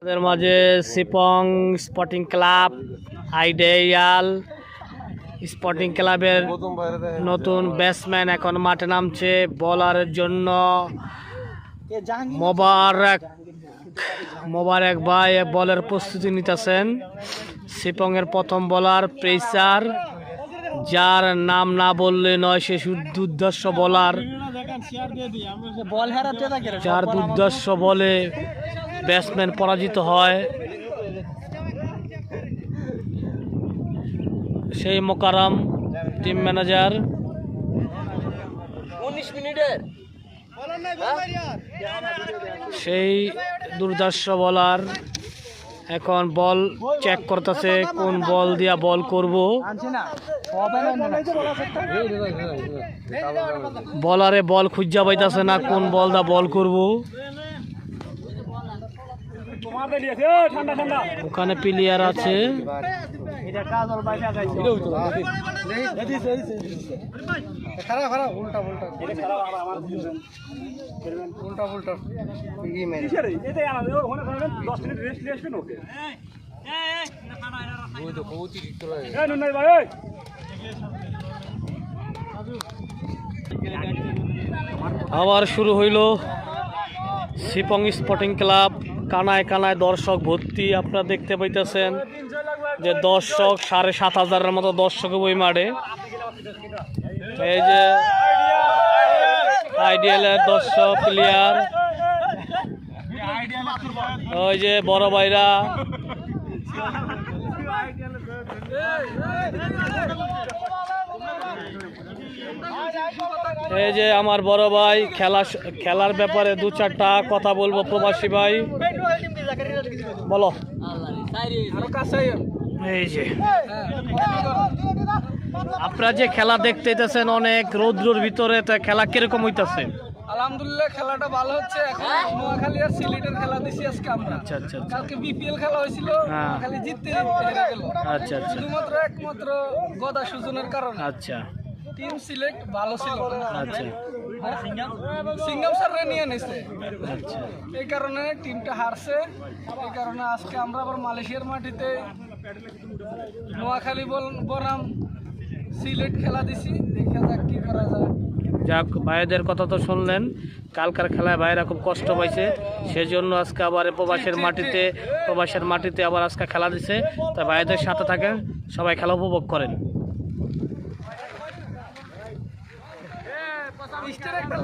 আমাদের মাঝে সিপং sporting club ideal sporting ক্লাবের নতুন ব্যাটসম্যান এখন মাঠে নামছে বলারের জন্য। মোবারক ভাই বলের প্রস্তুতি নিতেছেন। সিপং এর প্রথম বলার প্রেসার, যার নাম না বললে নয়, সে দুর্ধর্ষ বলার, যার দুর্ধর্ষ বলে ব্যাটসম্যান পরাজিত হয়, সেই মোকারম টিম ম্যানেজার। 19 মিনিটের সেই দুর্ধর্ষ বলার এখন বল চেক করতেছে, কোন বল দিয়া বল করব। বলারে বল খুঁজা পাইতেছে না, কোন বল দা বল করব। ওখানে প্লেয়ার আছে, আবার শুরু হইল সিপং স্পোর্টিং ক্লাব। কানায় কানায় দর্শক ভর্তি, আপনারা দেখতে পাইতেছেন যে দর্শক 7,500-এর মতো দর্শক ওই মাঠে। এই যে আইডিয়ালের দর্শক প্লেয়ার, ওই যে বড় ভাইরা, এই যে আমার বড় ভাই খেলার ব্যাপারে 2-4টা কথা বলবো। প্রবাসী ভাই বলো। এই যে আপনারা যে খেলা দেখতে যেতেছেন অনেক রৌদ্রের ভিতরে, তা খেলা কিরকম হইতাছে? আলহামদুলিল্লাহ খেলাটা ভালো হচ্ছে। এখন নোয়াখালী আর সিলেটের খেলা দিছি আজকে আমরা। আচ্ছা আচ্ছা আচ্ছা, কালকে বিপিএল খেলা হয়েছিল, নোয়াখালী জিততে হেরে গেল। আচ্ছা আচ্ছা, শুধুমাত্র একমাত্র গদা সুজনের কারণে। আচ্ছা, টিম সিলেক্ট ভালো ছিল। আচ্ছা, সিঙ্গাম স্যাররা নিয়ে নিছে, আচ্ছা, এই কারণে টিমটা হারছে। এই কারণে আজকে আমরা আবার মালয়েশিয়ার মাটিতে নোয়াখালী বনাম সিলেট খেলা দিছি। দেখা যাক কি করা যায়। যাক, ভাইদের কথা তো শুনলেন। কালকার খেলায় ভাইরা খুব কষ্ট পাইছে, সেজন্য আজকে আবার প্রবাসের মাটিতে আবার আজকে খেলা দিছে। তা ভাইদের সাথে থাকেন, সবাই খেলা উপভোগ করেন। একটা